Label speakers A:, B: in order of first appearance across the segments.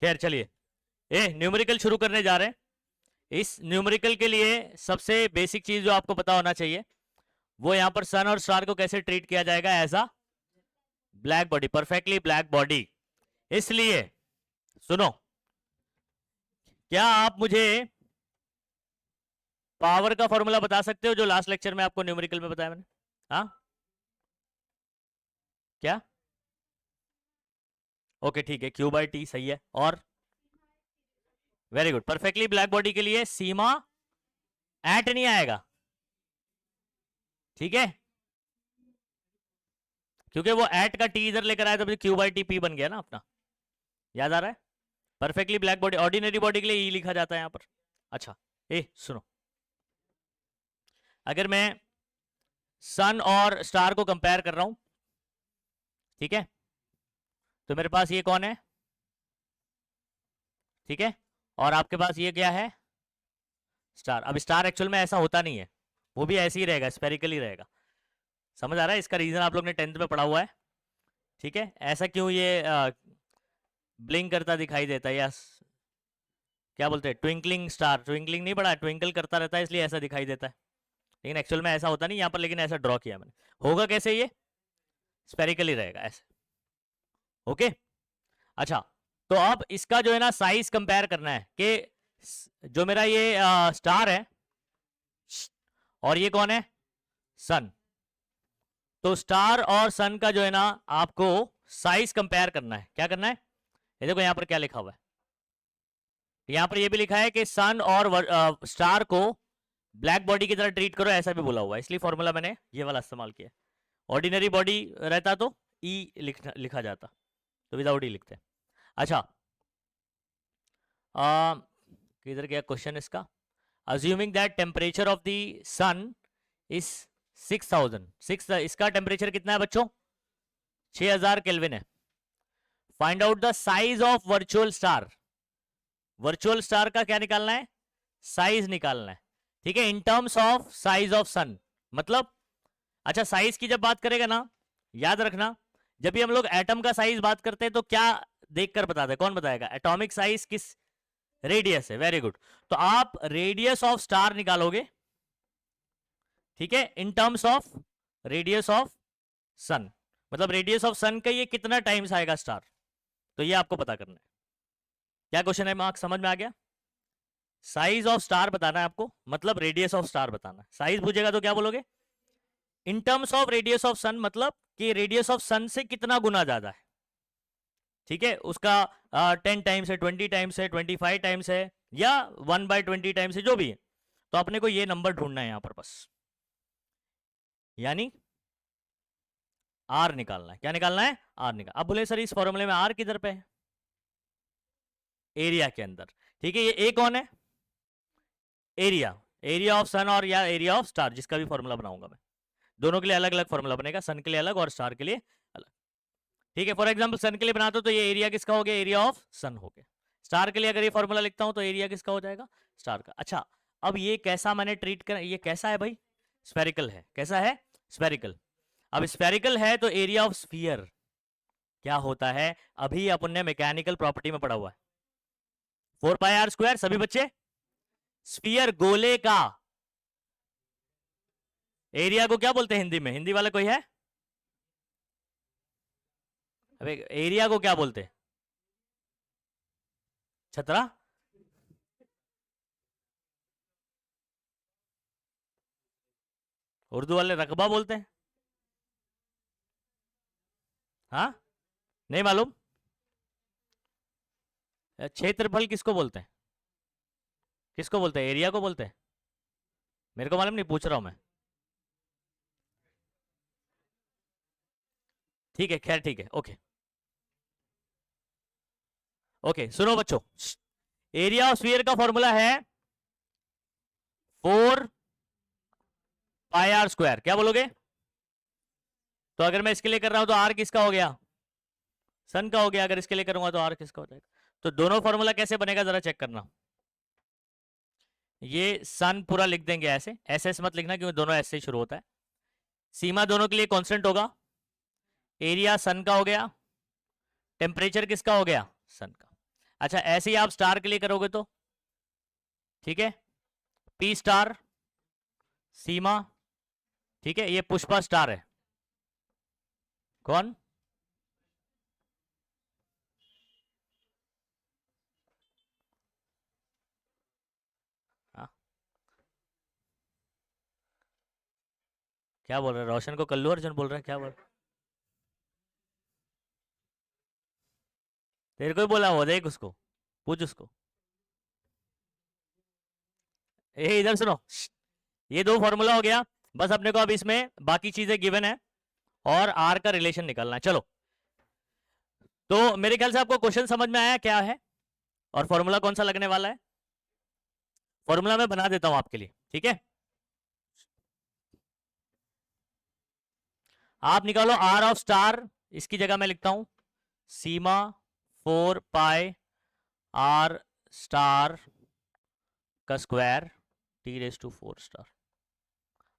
A: खैर चलिए, न्यूमेरिकल शुरू करने जा रहे हैं। इस न्यूमेरिकल के लिए सबसे बेसिक चीज जो आपको पता होना चाहिए वो यहां पर सन और स्टार को कैसे ट्रीट किया जाएगा, as a black body, perfectly black body. इसलिए सुनो, क्या आप मुझे पावर का फॉर्मूला बता सकते हो जो लास्ट लेक्चर में आपको न्यूमेरिकल में बताया मैंने? हाँ, क्या? ओके ठीक है, क्यू बाई टी सही है। और very good, perfectly black body के लिए सीमा एट नहीं आएगा, ठीक है, क्योंकि वो एट का टी इधर लेकर आया तो क्यू बाई टी पी बन गया ना अपना, याद आ रहा है? Perfectly black body, ordinary body के लिए ई लिखा जाता है यहां पर। अच्छा, सुनो, अगर मैं सन और स्टार को कंपेयर कर रहा हूं, ठीक है, तो मेरे पास ये कौन है, ठीक है, और आपके पास ये क्या है, स्टार। अब स्टार एक्चुअल में ऐसा होता नहीं है, वो भी ऐसे ही रहेगा, स्पेरिकल ही रहेगा। समझ आ रहा है? इसका रीजन आप लोग ने 10th में पढ़ा हुआ है, ठीक है। ऐसा क्यों ये ब्लिंक करता दिखाई देता है, या क्या बोलते हैं, ट्विंकलिंग स्टार, ट्विंकलिंग नहीं पढ़ा, ट्विंकल करता रहता है इसलिए ऐसा दिखाई देता है, लेकिन एक्चुअल में ऐसा होता नहीं यहाँ पर, लेकिन ऐसा ड्रॉ किया मैंने। होगा कैसे, ये स्पेरिकल ही रहेगा ऐसे, ओके। अच्छा, तो अब इसका जो है ना साइज कंपेयर करना है कि जो मेरा ये स्टार है और ये कौन है, सन। तो स्टार और सन का जो है ना आपको साइज कंपेयर करना है। क्या करना है, ये देखो यहां पर क्या लिखा हुआ है, यहां पर ये भी लिखा है कि सन और स्टार को ब्लैक बॉडी की तरह ट्रीट करो, ऐसा भी बोला हुआ है, इसलिए फॉर्मूला मैंने ये वाला इस्तेमाल किया। ऑर्डिनरी बॉडी रहता तो ई लिखा जाता, तो विदाउट ई लिखते हैं। अच्छा, किधर गया क्वेश्चन इसका, assuming that temperature of the sun is 6000, इसका टेम्परेचर कितना है बच्चों, 6000 केल्विन है। Find out the size of virtual star, virtual star का क्या निकालना है, साइज निकालना है, ठीक है, in terms of size of sun. मतलब अच्छा, साइज की जब बात करेगा ना, याद रखना, जब भी हम लोग एटम का साइज बात करते हैं तो क्या देखकर बताते हैं, कौन बताएगा, एटॉमिक साइज किस, रेडियस है, वेरी गुड। तो आप रेडियस ऑफ स्टार निकालोगे, ठीक है, in terms of radius of sun, मतलब रेडियस ऑफ सन का ये कितना टाइम्स आएगा स्टार, तो ये आपको पता करना है। क्या क्वेश्चन है मार्क, समझ में आ गया? साइज ऑफ स्टार बताना है आपको, मतलब रेडियस ऑफ स्टार बताना है। साइज पूछेगा तो क्या बोलोगे, in terms of radius of sun, मतलब कि रेडियस ऑफ सन से कितना गुना ज्यादा है, ठीक है, उसका 10 टाइम्स है, 20 टाइम्स है, 25 टाइम्स है, या 1/20 टाइम्स है, जो भी है। तो अपने को ये नंबर ढूंढना है यहां पर बस, यानी आर निकालना है। क्या निकालना है, आर निकाल। अब बोले सर इस फॉर्मूले में आर किधर पे है, एरिया के अंदर, ठीक है। ये ए कौन है, एरिया, एरिया ऑफ सन और या एरिया ऑफ स्टार, जिसका भी फॉर्मूला बनाऊंगा मैं, दोनों के लिए अलग अलग फॉर्मूला बनेगा, सन के लिए अलग और स्टार के लिए अलग, ठीक है। फॉर एग्जांपल सन के लिए बनाता हूं तो ये एरिया किसका हो गया, एरिया ऑफ सन हो गया। स्टार के लिए अगर ये फॉर्मूला लिखता हूं तो एरिया किसका हो जाएगा, स्टार का। अच्छा, अब ये कैसा मैंने ट्रीट कर, ये कैसा है भाई, स्फेरिकल है। कैसा है, स्फेरिकल। अब स्फेरिकल है तो एरिया ऑफ स्फीयर क्या होता है, अभी अपन ने मैकेनिकल प्रॉपर्टी में पढ़ा हुआ है, 4πr²। सभी बच्चे, स्फीयर गोले का एरिया को क्या बोलते हैं हिंदी में, हिंदी वाला कोई है, अबे एरिया को क्या बोलते हैं, छतरा, उर्दू वाले रकबा बोलते हैं, हाँ, नहीं मालूम, क्षेत्रफल किसको बोलते हैं, किसको बोलते हैं, एरिया को बोलते हैं, मेरे को मालूम नहीं, पूछ रहा हूं मैं, ठीक है, खैर ठीक है, ओके ओके। सुनो बच्चों, एरिया ऑफ स्फीयर का फॉर्मूला है 4πr²। क्या बोलोगे, तो अगर मैं इसके लिए कर रहा हूं तो आर किसका हो गया, सन का हो गया, अगर इसके लिए करूंगा तो आर किसका हो जाएगा। तो दोनों फॉर्मूला कैसे बनेगा जरा चेक करना, ये सन पूरा लिख देंगे ऐसे, ऐसे मत लिखना क्योंकि दोनों ऐसे ही शुरू होता है। सीमा दोनों के लिए कांस्टेंट होगा, एरिया सन का हो गया, टेम्परेचर किसका हो गया, सन का। अच्छा ऐसे ही आप स्टार के लिए करोगे तो ठीक है, पी स्टार सीमा, ठीक है, ये पुष्पा स्टार है। कौन? हाँ, क्या बोल रहे हैं? रोशन को कल्लू अर्जुन बोल रहे हैं, क्या बोल रहे हैं? तेरे को ही बोला, वो देख उसको, पूछ उसको। ए इधर सुनो, ये दो फॉर्मूला हो गया। बस अपने को अब इसमें बाकी चीजें गिवन है और आर का रिलेशन निकालना है। चलो, तो मेरे ख्याल से आपको क्वेश्चन समझ में आया क्या है और फॉर्मूला कौन सा लगने वाला है। फॉर्मूला मैं बना देता हूं आपके लिए, ठीक है। आप निकालो आर ऑफ स्टार, इसकी जगह मैं लिखता हूं सीमा 4 पाई आर स्टार का स्क्वायर T⁴ स्टार।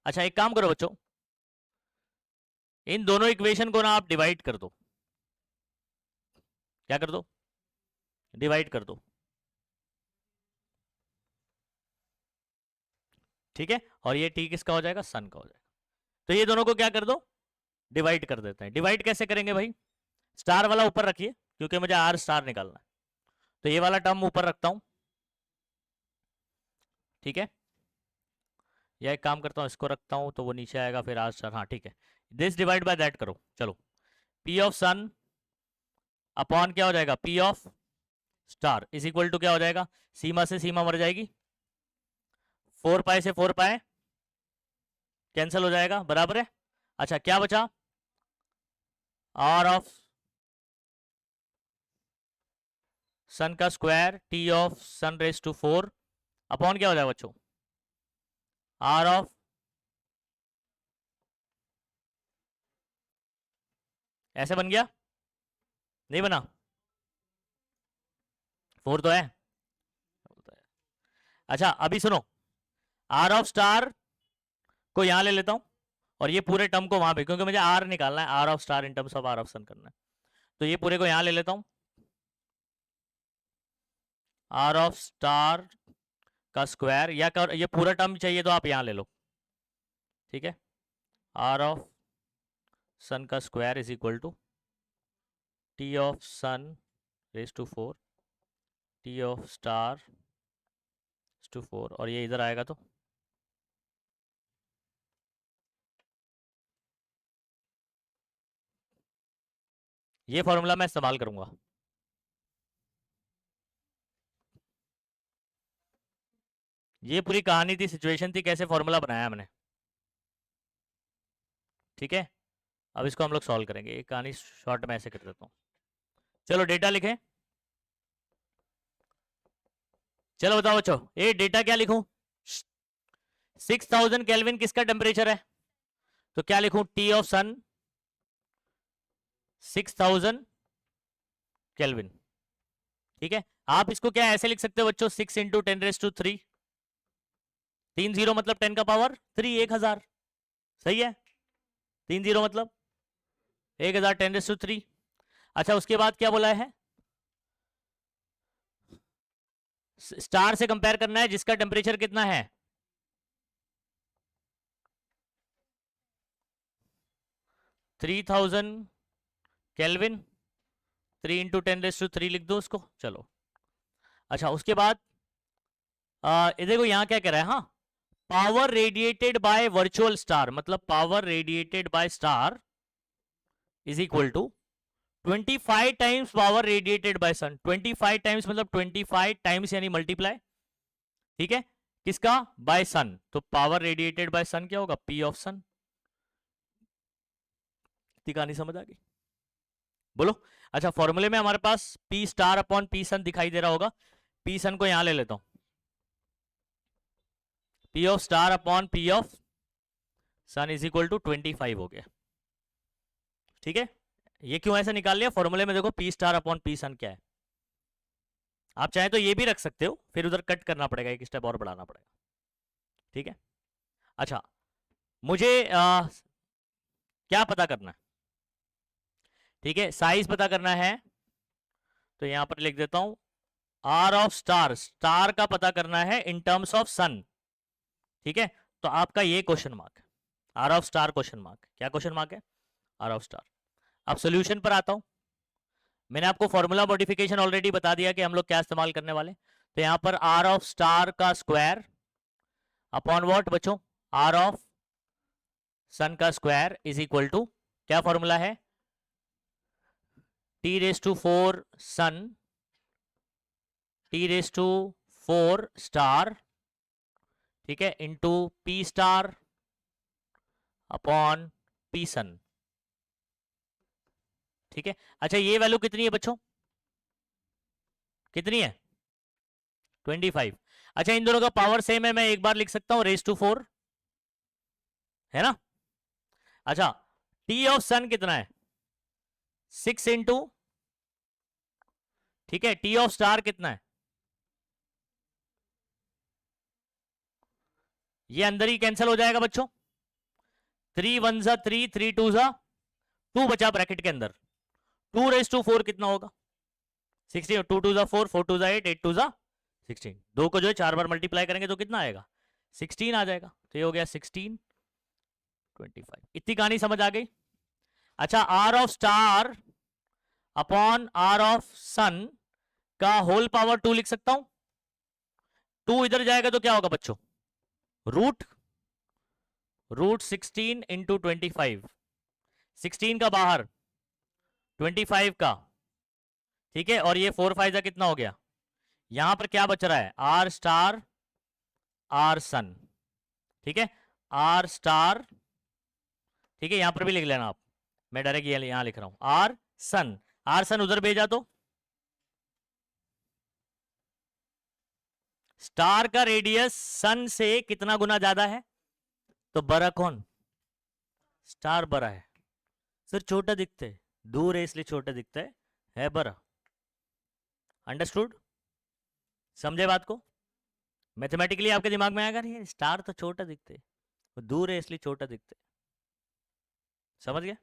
A: अच्छा एक काम करो बच्चों, इन दोनों इक्वेशन को ना आप डिवाइड कर दो। क्या कर दो? डिवाइड कर दो, ठीक है। और ये टी किसका हो जाएगा? सन का हो जाएगा। तो ये दोनों को क्या कर दो? डिवाइड कर देते हैं। डिवाइड कैसे करेंगे भाई? स्टार वाला ऊपर रखिए क्योंकि मुझे आर स्टार निकालना है, तो ये वाला टर्म ऊपर रखता हूं, ठीक है। या एक काम करता हूं, इसको रखता हूं तो वो नीचे आएगा, फिर आर स्टार, हाँ ठीक है। दिस डिवाइड बाय दैट करो। चलो, पी ऑफ सन अपॉन क्या हो जाएगा? P of star is equal to क्या हो जाएगा? सीमा से सीमा मर जाएगी, 4 पाई से 4 पाई कैंसिल हो जाएगा, बराबर है। अच्छा क्या बचा? आर ऑफ सन का square T of sun raise to 4 upon क्या हो जाएगा बच्चों? आर ऑफ, ऐसे बन गया? नहीं बना? 4 तो है। अच्छा अभी सुनो, आर ऑफ स्टार को यहां ले लेता हूं और ये पूरे टर्म को वहां पे, क्योंकि मुझे आर निकालना है, R of star in terms of R of sun करना है, तो ये पूरे को यहां ले लेता हूं। आर ऑफ स्टार का स्क्वायर, या कर, ये पूरा टर्म चाहिए तो आप यहां ले लो, ठीक है। आर ऑफ सन का square is equal to T of sun raise to 4 T of star to 4, और ये इधर आएगा तो ये फॉर्मूला मैं इस्तेमाल करूंगा। ये पूरी कहानी थी, सिचुएशन थी, कैसे फॉर्मूला बनाया मैंने, ठीक है। अब इसको हम लोग सॉल्व करेंगे, ये कहानी शॉर्ट में ऐसे कर देता हूँ। चलो डेटा लिखें। चलो बताओ बच्चों, ये डेटा क्या लिखूं? 6000 केल्विन किसका टेम्परेचर है? तो क्या लिखूं? टी ऑफ सन 6000 केल्विन, ठीक है। आप इसको क्या ऐसे लिख सकते हो बच्चों? 6 इंटू 10⁻3, 30 मतलब 10 का पावर 3, 1000, सही है। 30 मतलब 1000 10⁻3। अच्छा उसके बाद क्या बोला है? स्टार से कंपेयर करना है जिसका टेम्परेचर कितना है? 3000 केल्विन, 3 इंटू 10⁻3 लिख दो उसको, चलो। अच्छा उसके बाद देखो यहाँ क्या कह रहा है, हाँ, power radiated by virtual star, मतलब power radiated by star is equal to 25 times power radiated by sun. 25 times मतलब 25 टाइम्स यानी मल्टीप्लाई, ठीक है, किसका? By sun. तो पावर रेडिएटेड बाय सन क्या होगा? P of sun. इतनी कहानी समझ आ गई? बोलो। अच्छा फॉर्मूले में हमारे पास पी स्टार अपॉन पी सन दिखाई दे रहा होगा, पी सन को यहां ले लेता हूं, P of star upon P of sun is equal to 25 हो गया, ठीक है। ये क्यों ऐसा निकाल लिया? फॉर्मूले में देखो पी स्टार अपॉन पी सन क्या है। आप चाहे तो ये भी रख सकते हो, फिर उधर कट करना पड़ेगा, एक स्टेप और बढ़ाना पड़ेगा, ठीक है। अच्छा मुझे क्या पता करना है? ठीक है, साइज पता करना है, तो यहां पर लिख देता हूं आर ऑफ स्टार, स्टार का पता करना है इन टर्म्स ऑफ सन, ठीक है। तो आपका ये क्वेश्चन मार्क है, R of star question mark. क्या क्वेश्चन मार्क है? R of star. अब सोल्यूशन पर आता हूं। मैंने आपको फॉर्मूला मॉडिफिकेशन ऑलरेडी बता दिया कि हम लोग क्या इस्तेमाल करने वाले। तो यहां पर आर ऑफ स्टार का स्क्वायर अपॉन व्हाट बच्चों? आर ऑफ सन का स्क्वायर इज इक्वल टू, क्या फॉर्मूला है? T raise to 4 sun, T raise to 4 star, ठीक है, into P star upon P sun, ठीक है। अच्छा ये वैल्यू कितनी है बच्चों? कितनी है? 25। अच्छा इन दोनों का पावर सेम है, मैं एक बार लिख सकता हूं रेस टू 4, है ना। अच्छा टी ऑफ सन कितना है? 6 इंटू, ठीक है, टी ऑफ स्टार कितना है? ये अंदर ही कैंसिल हो जाएगा बच्चों। 3 1 जा 3, 3 2 जा 2 बचा ब्रैकेट के अंदर। 2 रेस टू 4 कितना होगा? 16। 2 2 जा 4, 4 2 जा 8, 8 2 जा 16। दो को जो है 4 बार मल्टीप्लाई करेंगे तो कितना आएगा? 16 आ जाएगा। तो ये हो गया 16 25। इतनी कहानी समझ आ गई। अच्छा R of star upon R of sun का होल पावर 2 लिख सकता हूं। 2 इधर जाएगा तो क्या होगा बच्चों? Root, root 16 into 25। 16 का बाहर, 25 का, ठीक है। और ये 4 5 का कितना हो गया? यहां पर क्या बच रहा है? आर स्टार आर सन, ठीक है, आर स्टार, ठीक है। यहां पर भी लिख लेना आप, मैं डायरेक्ट यहां लिख रहा हूं आर सन। आर सन उधर भेजा तो स्टार का रेडियस सन से कितना गुना ज्यादा है? तो बड़ा कौन? स्टार बड़ा है सर, छोटा दिखता है, दूर है इसलिए छोटा दिखता है बड़ा। अंडरस्टूड? समझे बात को? मैथमेटिकली आपके दिमाग में आएगा नहीं, स्टार तो छोटा दिखते है, वो दूर है इसलिए छोटा दिखते है। समझ गए?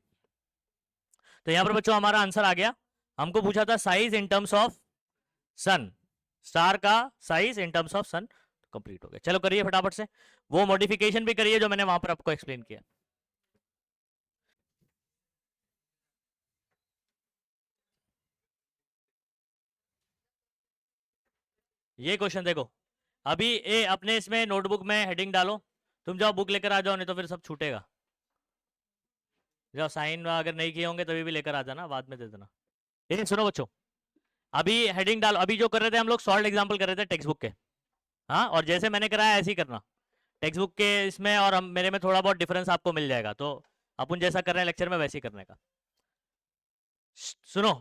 A: तो यहां पर बच्चों हमारा आंसर आ गया। हमको पूछा था size in terms of sun, star का size in terms of sun. Complete हो गया। चलो करिए फटाफट से वो मॉडिफिकेशन भी करिए जो मैंने वहां पर आपको एक्सप्लेन किया। ये क्वेश्चन देखो, अभी ए अपने इसमें नोटबुक में हेडिंग डालो। तुम जाओ बुक लेकर आ जाओ, नहीं तो फिर सब छूटेगा। जाओ साइन अगर नहीं किए होंगे तभी भी लेकर आ जाना, बाद में दे देना। लेकिन सुनो बच्चों, अभी हेडिंग डालो। अभी जो कर रहे थे हम लोग सॉल्व एग्जाम्पल कर रहे थे टेक्स्ट बुक के, हाँ, और जैसे मैंने कराया ऐसे ही करना। टेक्स्ट बुक के इसमें और हम मेरे में थोड़ा बहुत डिफरेंस आपको मिल जाएगा, तो अपन जैसा कर रहे हैं लेक्चर में वैसे ही करने का। सुनो,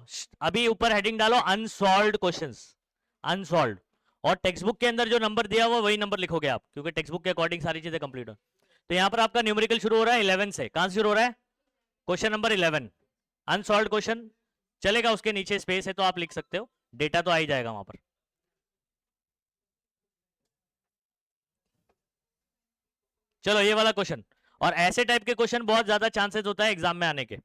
A: अभी ऊपर हेडिंग डालो अनसॉल्व्ड क्वेश्चंस, अनसॉल्व्ड। और टेक्स्ट बुक के अंदर जो नंबर दिया हुआ वही नंबर लिखोगे आप, क्योंकि टेक्स्ट बुक के अकॉर्डिंग सारी चीजें कंप्लीट हो। तो यहाँ पर आपका न्यूमेरिकल शुरू हो रहा है 11 से। कहां से शुरू हो रहा है? क्वेश्चन नंबर 11, अनसॉल्व्ड क्वेश्चन चलेगा, उसके नीचे स्पेस है तो आप लिख सकते हो, डेटा तो आ ही जाएगा वहां पर। चलो ये वाला क्वेश्चन, और ऐसे टाइप के क्वेश्चन बहुत ज्यादा चांसेस होता है एग्जाम में आने के।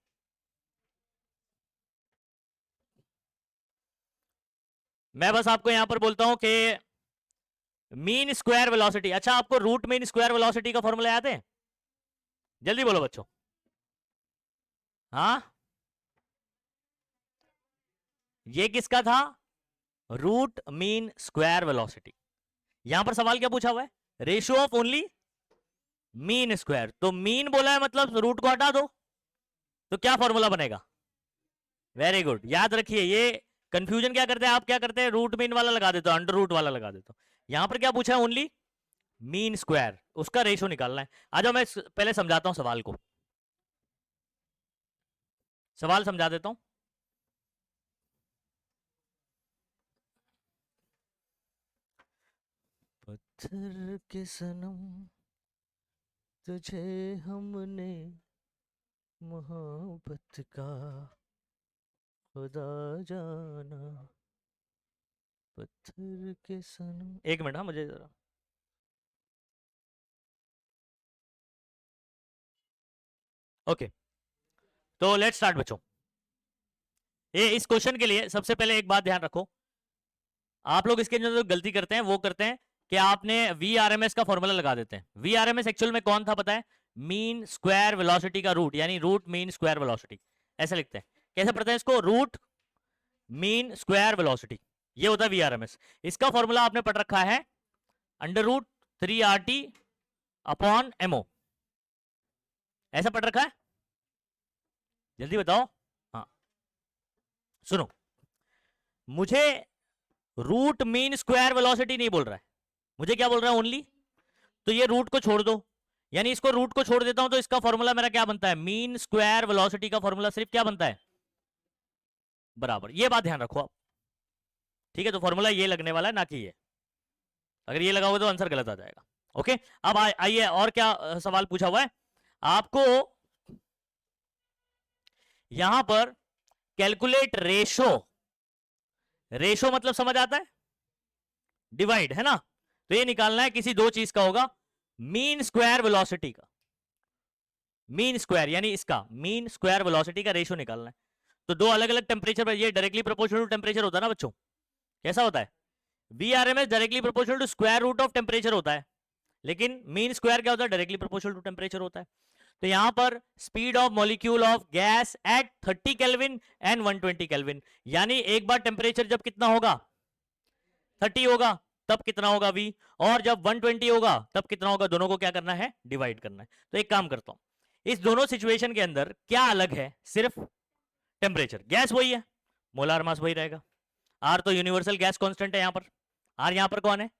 A: मैं बस आपको यहां पर बोलता हूं कि मीन स्क्वायर वेलोसिटी, अच्छा आपको रूट मीन स्क्वायर वेलोसिटी का फॉर्मूला याद है? जल्दी बोलो बच्चों। हाँ, ये किसका था? Root mean square velocity. यहां पर सवाल क्या पूछा हुआ है? Ratio of only mean square. तो मीन बोला है मतलब रूट को हटा दो, तो क्या फॉर्मूला बनेगा? वेरी गुड, याद रखिए। ये कंफ्यूजन क्या करते हैं आप, क्या करते हैं, रूट मीन वाला लगा देते हो, अंडर रूट वाला लगा देते हो। यहां पर क्या पूछा है? ओनली मीन स्क्वायर, उसका रेशियो निकालना है। आ जाओ मैं पहले समझाता हूं सवाल को, सवाल समझा देता हूं। पत्थर के सनम तुझे हमने मोहब्बत का खुदा जाना, पत्थर के सनम। एक मिनट, हाँ मुझे जरा, ओके। तो लेट्स स्टार्ट बच्चों। ये इस क्वेश्चन के लिए सबसे पहले एक बात ध्यान रखो, आप लोग इसके अंदर जो गलती करते हैं वो करते हैं कि आपने VRMS का फॉर्मूला लगा देते हैं। VRMS एक्चुअल में कौन था पता है? मीन स्क्वायर वेलोसिटी का रूट, यानी रूट मीन स्क्वायर वेलोसिटी, ऐसे लिखते हैं। कैसे पढ़ते हैं इसको? रूट मीन स्क्वायर वेलोसिटी, ये होता है VRMS। इसका फॉर्मूला आपने पढ़ रखा है √3RT अपॉन MO, ऐसा पढ़ रखा है? जल्दी बताओ। हाँ सुनो, मुझे रूट मीन स्क्वायर वेलोसिटी नहीं बोल रहा है, मुझे क्या बोल रहा है? ओनली। तो ये रूट को छोड़ दो, यानी इसको रूट को छोड़ देता हूं तो इसका फॉर्मूला मेरा क्या बनता है? मीन स्क्वायर वेलोसिटी का फॉर्मूला सिर्फ क्या बनता है? बराबर। ये बात ध्यान रखो आप, ठीक है? तो फॉर्मूला ये लगने वाला है, ना कि ये। अगर ये लगाओगे तो आंसर गलत आ जाएगा। ओके, अब आइए और क्या सवाल पूछा हुआ है आपको यहां पर? Calculate ratio. रेशो मतलब समझ आता है? डिवाइड, है ना? तो ये निकालना है किसी दो चीज का होगा, मीन स्क्वायर वेलोसिटी का। मीन स्क्वायर यानी इसका मीन स्क्वायर वेलोसिटी का रेशो निकालना है। तो दो अलग अलग टेम्परेचर पर, ये डायरेक्टली प्रोपोर्शनल टू टेम्परेचर होता है ना बच्चों? कैसा होता है? VRMS directly proportional to square root of temperature होता है, लेकिन मीन स्क्वायर क्या होता है? डायरेक्टली प्रोपोर्शनल टू टेम्परेचर होता है। तो यहां पर speed of molecule of gas at 30 kelvin and 120 kelvin, यानी एक बार टेम्परेचर जब कितना होगा? 30 होगा, तब कितना होगा V, और जब 120 होगा तब कितना होगा? दोनों को क्या करना है? डिवाइड करना है। तो एक काम करता हूं, इस दोनों सिचुएशन के अंदर क्या अलग है? सिर्फ टेम्परेचर। गैस वही है, मोलार मास वही रहेगा। R तो यूनिवर्सल गैस कांस्टेंट है यहां पर। R यहां पर कौन है?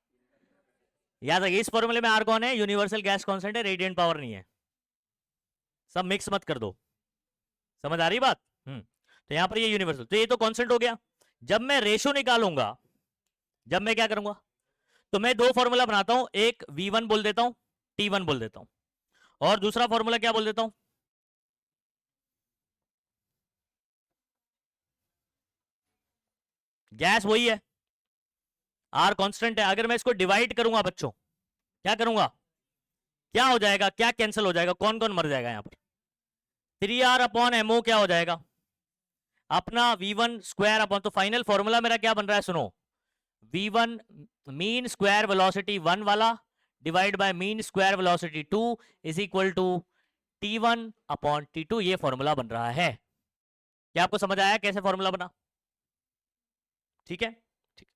A: याद रखिए, इस फॉर्मूले में R कौन है? यूनिवर्सल गैस कांस्टेंट है, रेडियंट पावर नहीं है। सब मिक्स मत कर दो, समझ आ रही बात? तो यहां पर ये यूनिवर्सल, तो ये तो कांस्टेंट हो गया। जब मैं रेशो निकालूंगा, जब मैं क्या करूंगा, तो मैं दो फॉर्मूला बनाता हूं, एक V1 बोल देता हूं, T1 बोल देता हूं, और दूसरा फॉर्मूला क्या बोल देता हूं? गैस वही है, R कांस्टेंट है। अगर मैं इसको डिवाइड करूंगा बच्चों, क्या करूंगा? क्या हो जाएगा? क्या कैंसिल हो जाएगा? कौन कौन मर जाएगा यहां पर? 3R अपॉन MO क्या हो जाएगा? अपना V1 स्क्वायर अपॉन, तो फाइनल फॉर्मूला मेरा क्या बन रहा है? सुनो, V1 मीन स्क्वायर वेलोसिटी 1 वाला divide by mean square velocity 2 is equal to T1 upon T2, ये फॉर्मूला बन रहा है। क्या आपको समझ आया कैसे फॉर्मूला बना? ठीक है, ठीक।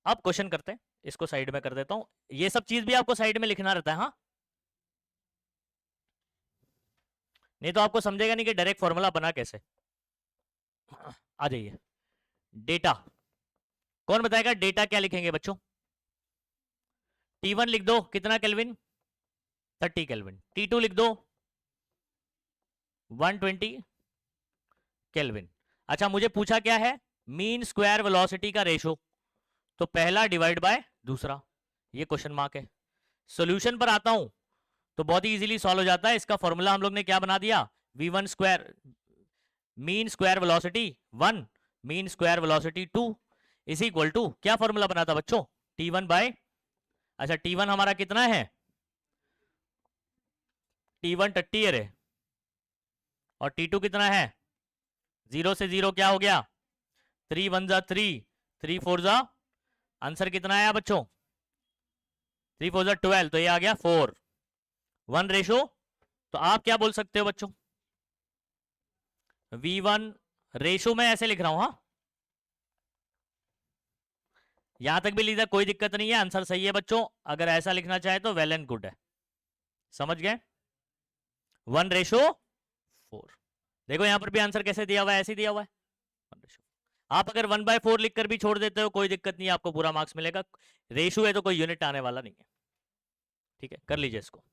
A: अब क्वेश्चन करते हैं, इसको साइड में कर देता हूं, ये सब चीज भी आपको साइड में लिखना रहता है, हाँ? नहीं तो आपको समझेगा नहीं कि डायरेक्ट फॉर्मूला बना कैसे। आ जाइए, डेटा। कौन बताएगा डेटा क्या लिखेंगे बच्चों? T1 लिख दो, कितना केल्विन? 30 केल्विन। T2 लिख दो, 120 केल्विन। अच्छा, मुझे पूछा क्या है? मीन स्क्वायर वेलोसिटी का रेशो, तो पहला डिवाइड बाय दूसरा, ये क्वेश्चन मार्क है। सॉल्यूशन पर आता हूं तो बहुत ही इजीली सॉल्व हो जाता है। इसका फॉर्मूला हम लोग ने क्या बना दिया? V1 square mean square velocity 1 mean square velocity 2 is equal to, क्या फॉर्मूला बना था बच्चों? T1 बाय, अच्छा T1 हमारा कितना है? T1 30 है, और T2 कितना है? 0 से 0 क्या हो गया? 3 1 जा 3, 3 4 जा, आंसर कितना आया बच्चों? 3 4 जा 12, तो ये आ गया 4 1 रेशो। तो आप क्या बोल सकते हो बच्चों? V1 रेशो में ऐसे लिख रहा हूं, हाँ, यहां तक भी लीजिए, कोई दिक्कत नहीं है, आंसर सही है बच्चों। अगर ऐसा लिखना चाहे तो वेल एंड गुड है, समझ गए? 1:4। देखो यहां पर भी आंसर कैसे दिया हुआ है, ऐसे दिया हुआ है 1:4। आप अगर 1/4 लिखकर भी छोड़ देते हो कोई दिक्कत नहीं है, आपको पूरा मार्क्स मिलेगा। रेशो है तो कोई यूनिट आने वाला नहीं है, ठीक है? कर लीजिए इसको,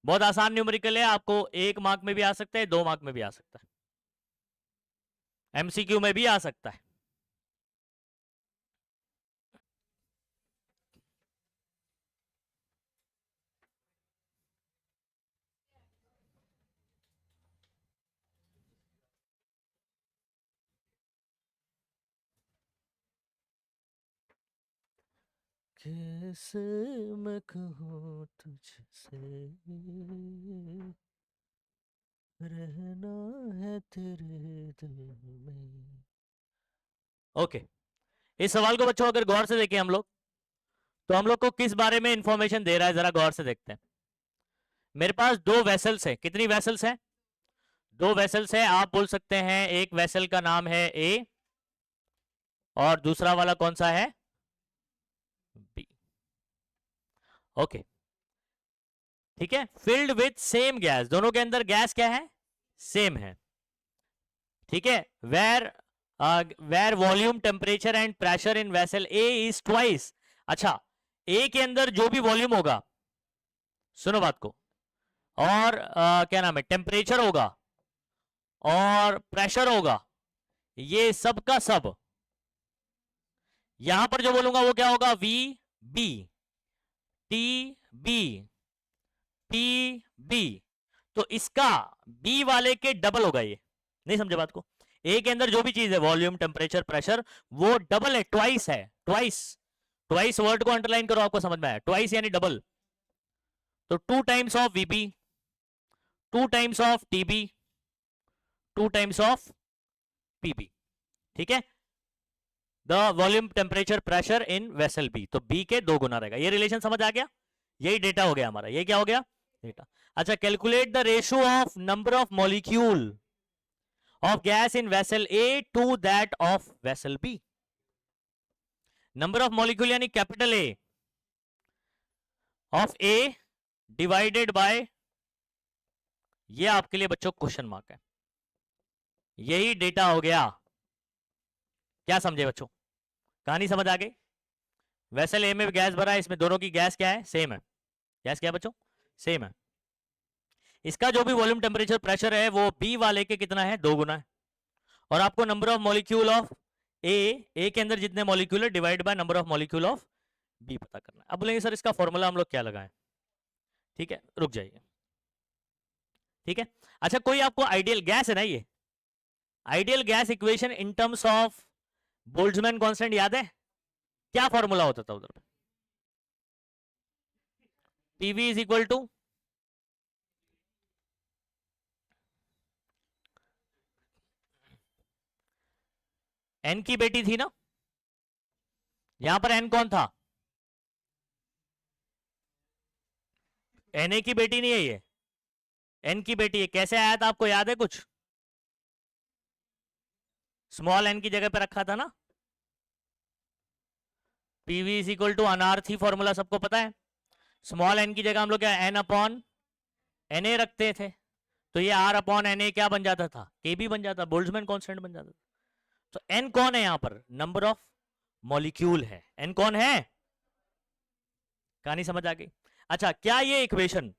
A: बहुत आसान न्यूमेरिकल है, आपको 1 मार्क में भी आ सकता है, 2 मार्क में भी आ सकता है, MCQ में भी आ सकता है। कैसे मैं कहूँ तुझसे, रहना है तेरे दिल में। ओके, इस सवाल को बच्चों अगर गौर से देखें हम लोग, तो हम लोग को किस बारे में इंफॉर्मेशन दे रहा है, जरा गौर से देखते हैं। मेरे पास दो वेसल्स है, कितनी वेसल्स है? दो वेसल्स है। आप बोल सकते हैं एक वेसल का नाम है ए और दूसरा वाला कौन सा है? बी। ओके, ठीक है। फिल्ड विथ सेम गैस, दोनों के अंदर गैस क्या है? सेम है, ठीक है। Where volume temperature and pressure in vessel A is twice. अच्छा, ए के अंदर जो भी वॉल्यूम होगा, सुनो बात को, और क्या नाम है, टेम्परेचर होगा और प्रेशर होगा, ये सब का सब, यहां पर जो बोलूंगा वो क्या होगा? V B T B T B. तो इसका बी वाले के डबल होगा ये। नहीं समझे बात को? ए के अंदर जो भी चीज है, वॉल्यूम टेम्परेचर प्रेशर, वो डबल है, ट्वाइस है, ट्वाइस। ट्वाइस वर्ड को अंडरलाइन करो, आपको समझ में आया? ट्वाइस यानी डबल। तो 2 times of VB, 2 times of TB, 2 times of PB, ठीक है। The volume temperature pressure in vessel B, तो बी के 2 गुना रहेगा। ये रिलेशन समझ आ गया? यही डेटा हो गया हमारा। ये क्या हो गया? डेटा। अच्छा, calculate the ratio of number of molecule of gas in vessel A to that of vessel B. Number of molecule यानी capital A of A divided by, ये आपके लिए बच्चों क्वेश्चन मार्क है। यही डेटा हो गया। क्या समझे बच्चों? कहानी समझ आ गई? वेसल ए में गैस भरा है, इसमें दोनों की गैस क्या है? सेम है। गैस क्या है बच्चों? सेम है। इसका जो भी वॉल्यूम टेम्परेचर प्रेशर है वो बी वाले के कितना है? 2 गुना है। और आपको number of molecule of A के अंदर जितने मॉलिक्यूल है divide by number of molecule of B पता करना है। अब बोलेंगे सर इसका फॉर्मूला हम लोग क्या लगाएं? ठीक है, रुक जाइए। ठीक है, अच्छा, कोई आपको आइडियल गैस है ना, ये ideal gas equation in terms of Boltzmann constant याद है? क्या फॉर्मूला होता था उधर पे? PV is equal to N की बेटी थी ना, यहां पर एन कौन था? एन ए की बेटी नहीं है ये, एन की बेटी है। कैसे आया था आपको याद है कुछ? स्मॉल एन की जगह पे रखा था ना। PV is equal to n R T, formula सबको पता है। स्मॉल एन की जगह हम लोग क्या, एन अपॉन एन ए रखते थे, तो ये आर अपॉन एन ए क्या बन जाता था? के बी बन जाता, बोल्ट्जमैन कांस्टेंट बन जाता था। तो एन कौन है यहां पर? नंबर ऑफ मॉलिक्यूल है। एन कौन है? कहानी समझ आ गई? अच्छा, क्या ये इक्वेशन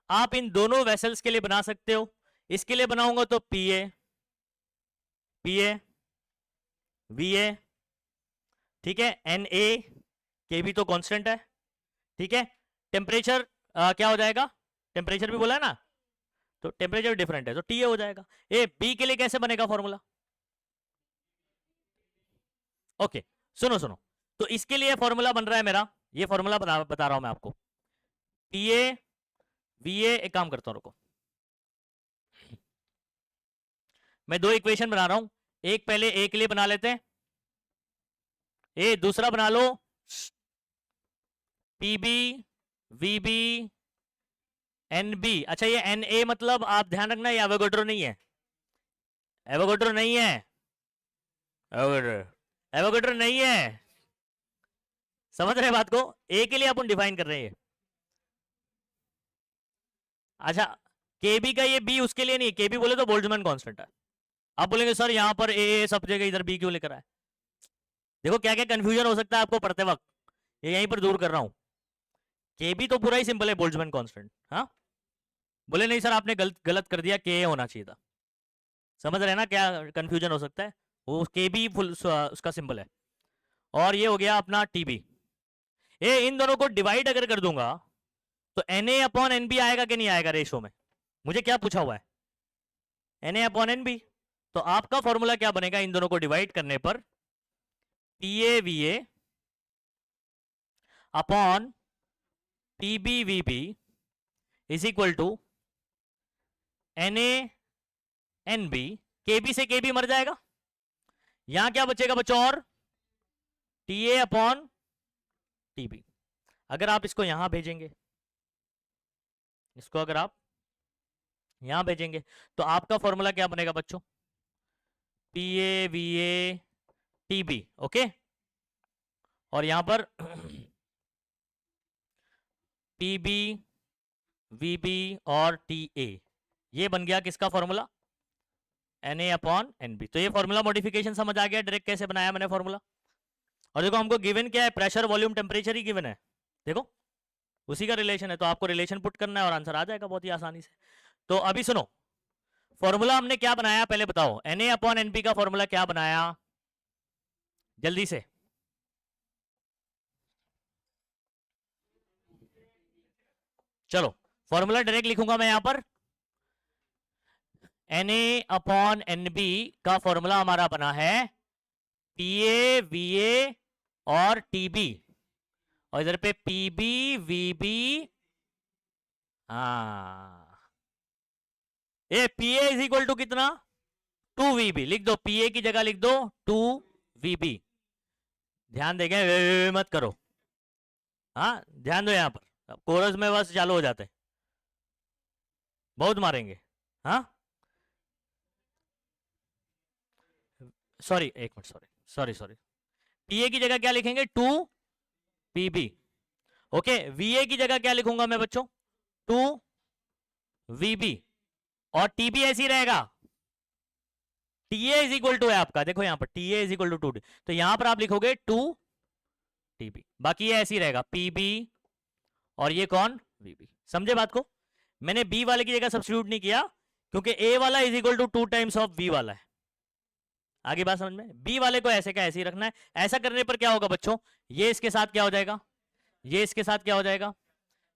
A: आप इन दोनों वेसल्स के लिए बना सकते हो? इसके लिए बनाऊंगा तो पी ए वी ए, ठीक है, एन ए, के भी तो कांस्टेंट है, ठीक है। टेम्परेचर क्या हो जाएगा? टेम्परेचर भी बोला है ना, तो टेम्परेचर डिफरेंट है तो टी ए हो जाएगा। ए बी के लिए कैसे बनेगा फॉर्मूला? ओके, सुनो सुनो, तो इसके लिए फॉर्मूला बन रहा है मेरा, ये फॉर्मूला बता रहा हूं मैं आपको। पी ए वी ए, एक काम करता हूं, रुको, मैं 2 इक्वेशन बना रहा हूं। एक पहले ए के लिए बना लेते हैं, ए दूसरा बना लो पीबी वीबी एनबी। अच्छा, ये एन ए मतलब आप ध्यान रखना, ये एवोगाड्रो नहीं है, एवोगाड्रो नहीं है, एवोगाड्रो नहीं है। समझ रहे बात को? ए के लिए अपन डिफाइन कर रहे हैं। अच्छा, केबी का ये बी उसके लिए नहीं, केबी बोले तो बोल्ट्जमैन कांस्टेंट है। आप बोलेंगे सर यहाँ पर ए सब जगह इधर बी क्यों लेकर आए? देखो क्या क्या कंफ्यूजन हो सकता है आपको पढ़ते वक्त, ये यहीं पर दूर कर रहा हूं। केबी तो पूरा ही सिंपल है, बोल्ट्जमैन कांस्टेंट। हाँ, बोले नहीं सर आपने गलत कर दिया, के होना चाहिए था। समझ रहे ना क्या कंफ्यूजन हो सकता है? वो के बी फुल उसका सिंबल है, और ये हो गया अपना टीबी। ए इन दोनों को डिवाइड अगर कर दूंगा तो N A upon N B आएगा कि नहीं आएगा रेशो में? मुझे क्या पूछा हुआ है? N A upon N B. तो आपका फॉर्मूला क्या बनेगा इन दोनों को डिवाइड करने पर? P A V A upon P B V B is equal to N A N B. K B से के बी मर जाएगा, यहां क्या बचेगा बच्चों? और TA अपॉन TB। अगर आप इसको यहां भेजेंगे, इसको अगर आप यहां भेजेंगे तो आपका फॉर्मूला क्या बनेगा बच्चों? PA VA TB। ओके, और यहां पर PB VB और TA, ये बन गया किसका फॉर्मूला? NA upon NB। तो ये फॉर्मूला मॉडिफिकेशन समझ आ गया डायरेक्ट कैसे बनाया मैंने फॉर्मूला। और देखो हमको गिवन क्या है? प्रेशर वॉल्यूम टेम्परेचर ही गिवन है, देखो उसी का रिलेशन है, तो आपको रिलेशन पुट करना है और आंसर आ जाएगा बहुत ही आसानी से। तो अभी सुनो, फॉर्मूला हमने क्या बनाया पहले बताओ। NA अपॉन NB का फॉर्मूला क्या बनाया जल्दी से? चलो फॉर्मूला डायरेक्ट लिखूंगा मैं यहां पर। NA अपॉन NB का फॉर्मूला हमारा बना है PA VA और TB, और इधर पे PB VB। हाँ, ये PA इज इक्वल टू कितना? 2VB। लिख दो, PA की जगह लिख दो 2VB। ध्यान देंगे, वे मत करो, हाँ ध्यान दो। यहां पर कोरस में बस चालू हो जाते, बहुत मारेंगे। हाँ सॉरी, एक मिनट, सॉरी। PA की जगह क्या लिखेंगे? 2PB। ओके, VA की जगह क्या लिखूंगा मैं बच्चों? 2VB। और TB ऐसी रहेगा, TA इज इक्वल टू है आपका, देखो यहां पर TA इज इक्वल टू 2, तो यहां पर आप लिखोगे 2TB। बाकी ये ऐसी रहेगा PB और ये कौन? VB। समझे बात को? मैंने B वाले की जगह सब्स्टिट्यूट नहीं किया क्योंकि A वाला is equal to 2 times of B वाला है। आगे बात समझ में? B वाले को ऐसे का ऐसे ही रखना है। ऐसा करने पर क्या होगा बच्चों? ये इसके साथ क्या हो जाएगा? ये इसके साथ क्या हो जाएगा?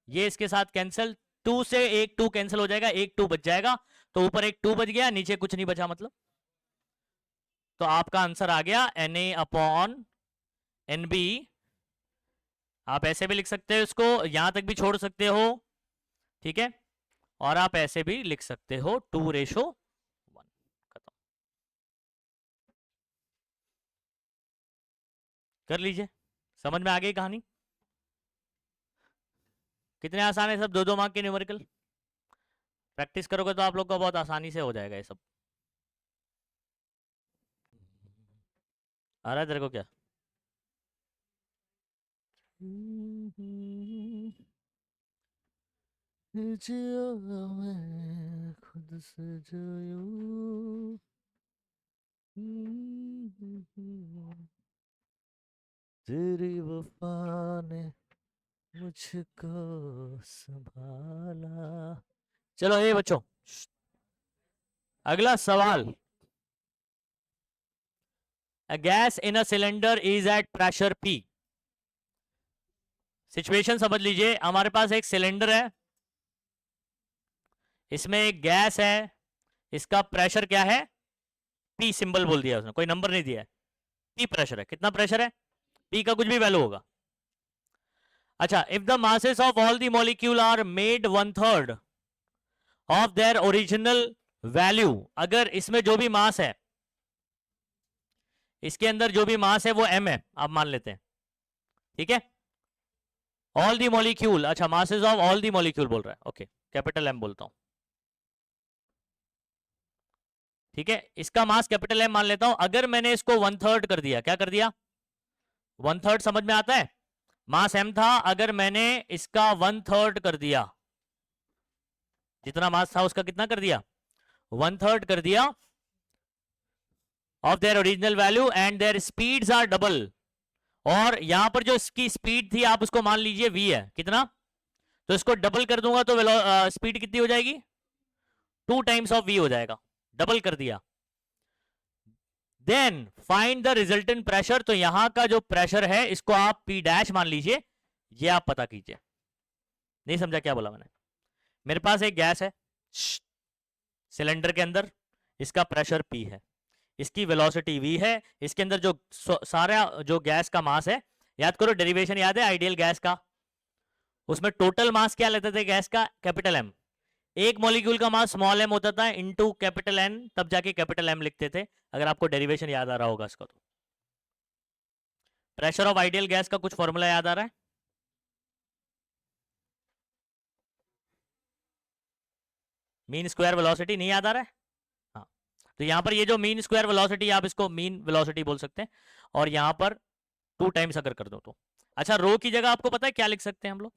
A: ये इसके साथ कैंसिल, 2 से एक 2 कैंसिल हो जाएगा, एक 2 बच जाएगा, तो ऊपर एक 2 बच गया, नीचे कुछ नहीं बचा मतलब। तो आपका आंसर आ गया NA अपॉन NB। आप ऐसे भी लिख सकते हो इसको, यहां तक भी छोड़ सकते हो, ठीक है, और आप ऐसे भी लिख सकते हो 2:1। खत्म, कर लीजिए। समझ में आ गई कहानी? कितने आसान है सब, 2-2 मार्क के न्यूमेरिकल। प्रैक्टिस करोगे तो आप लोग को बहुत आसानी से हो जाएगा ये सब। आ रहा है तेरे को क्या? मैं खुद से जो यूं तेरी वफा ने मुझको संभाला। चलो ये बच्चों, अगला सवाल। A gas in a cylinder is at pressure P। Situation समझ लीजिए, हमारे पास एक सिलेंडर है, इसमें एक गैस है, इसका प्रेशर क्या है? P सिंबल बोल दिया उसने, कोई नंबर नहीं दिया है, P प्रेशर है। कितना प्रेशर है? P का कुछ भी वैल्यू होगा। अच्छा, if the masses of all the molecule are made 1/3 of their original value, अगर इसमें जो भी मास है, इसके अंदर जो भी मास है वो m है, आप मान लेते हैं, ठीक है। ऑल दी मॉलिक्यूल, अच्छा masses of all the molecule बोल रहा है, ओके, कैपिटल M बोलता हूं, ठीक है। इसका मास कैपिटल M मान लेता हूं। अगर मैंने इसको 1/3 कर दिया, क्या कर दिया? 1/3 समझ में आता है? मास M था, अगर मैंने इसका 1/3 कर दिया, जितना मास था उसका कितना कर दिया? 1/3 कर दिया of their original value, and their speeds are double. और यहां पर जो इसकी स्पीड थी आप उसको मान लीजिए v है, कितना? तो इसको डबल कर दूंगा तो स्पीड कितनी हो जाएगी? 2 टाइम्स ऑफ v हो जाएगा, डबल कर दिया। Then find the resultant pressure, तो यहां का जो प्रेशर है इसको आप P डैश मान लीजिए, ये आप पता कीजिए। नहीं समझा क्या बोला मैंने? मेरे पास एक गैस है सिलेंडर के अंदर, इसका प्रेशर P है, इसकी वेलोसिटी v है, इसके अंदर जो सारा जो गैस का मास है, याद करो डेरिवेशन याद है आइडियल गैस का, उसमें टोटल मास क्या लेते थे गैस का? Capital M। एक मॉलिक्यूल का मास स्मॉल m होता था इनटू कैपिटल N, तब जाके कैपिटल M लिखते थे, अगर आपको डेरिवेशन याद आ रहा होगा इसका तो। प्रेशर ऑफ आइडियल गैस का कुछ फॉर्मूला याद आ रहा है? मीन स्क्वायर वेलोसिटी नहीं याद आ रहा है? हाँ, तो यहां पर ये जो मीन स्क्वायर वेलोसिटी, आप इसको मीन वेलोसिटी बोल सकते हैं, और यहां पर 2 टाइम्स अगर कर दो तो, अच्छा रो की जगह आपको पता है क्या लिख सकते हैं हम लोग?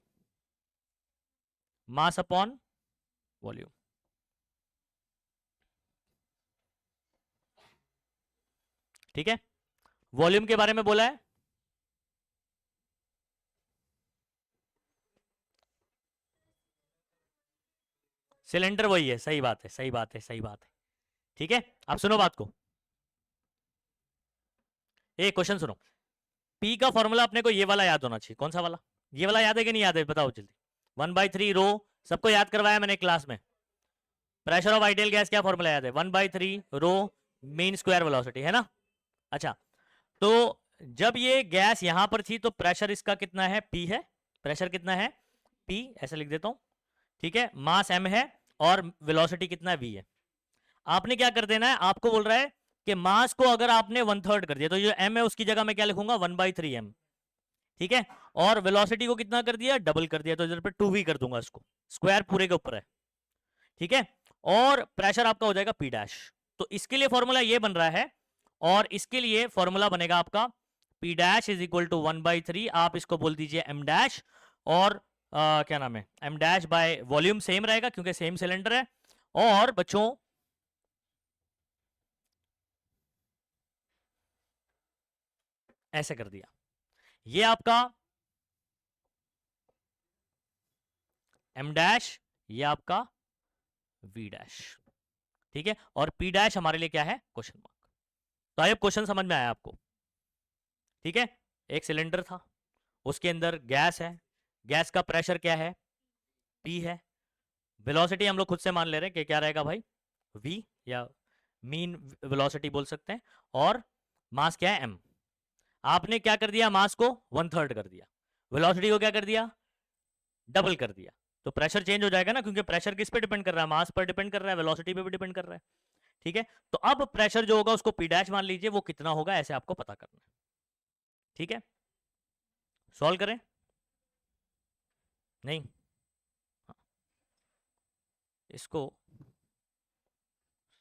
A: Mass upon volume. ठीक है, वॉल्यूम के बारे में बोला है, सिलेंडर वही है, सही बात है, सही बात है, सही बात है। ठीक है, आप सुनो बात को, एक क्वेश्चन सुनो। पी का फॉर्मूला अपने को ये वाला याद होना चाहिए, कौन सा वाला? ये वाला याद है कि नहीं याद है, बताओ जल्दी। 1/3 रो, सबको याद करवाया मैंने क्लास में। प्रेशर ऑफ आइडियल गैस क्या फॉर्मूला याद है? 1/3 रो मीन स्क्वायर वेलोसिटी, है ना? अच्छा, तो जब ये गैस यहां पर थी तो प्रेशर इसका कितना है? पी है। प्रेशर कितना है? पी, ऐसे लिख देता हूं। ठीक है, मास एम है, और वेलोसिटी कितना है? वी है। आपने क्या कर देना है, आपको बोल रहा है कि मास को अगर आपने 1/3 कर दिया तो जो एम है उसकी जगह मैं क्या लिखूंगा? 1/3 एम। ठीक है, और वेलोसिटी को कितना कर दिया? डबल कर दिया, तो इधर पे 2v कर दूंगा इसको, स्क्वायर पूरे के ऊपर है। ठीक है, और प्रेशर आपका हो जाएगा पी डैश। तो इसके लिए फॉर्मूला ये बन रहा है, और इसके लिए फॉर्मूला बनेगा आपका P dash is equal to 1/3, आप इसको बोल दीजिए एम डैश, और क्या नाम है, M dash by volume same रहेगा क्योंकि सेम सिलेंडर है। और बच्चों ऐसे कर दिया, ये आपका एम डैश, ये आपका वी डैश। ठीक है, और पी डैश हमारे लिए क्या है? Question mark. तो आइए क्वेश्चन समझ में आया आपको? ठीक है, एक सिलेंडर था, उसके अंदर गैस है, गैस का प्रेशर क्या है? पी है। वेलोसिटी हम लोग खुद से मान ले रहे हैं कि क्या रहेगा भाई? वी, या मीन वेलोसिटी बोल सकते हैं, और मास क्या है? एम। आपने क्या कर दिया? मास को 1/3 कर दिया, वेलोसिटी को क्या कर दिया? डबल कर दिया। तो प्रेशर चेंज हो जाएगा ना, क्योंकि प्रेशर किस पे डिपेंड कर रहा है? मास पर डिपेंड कर रहा है, वेलोसिटी पे भी डिपेंड कर रहा है। ठीक है, तो अब प्रेशर जो होगा उसको पी डैश मान लीजिए, वो कितना होगा ऐसे आपको पता करना है। ठीक है, सॉल्व करें? नहीं, हाँ, इसको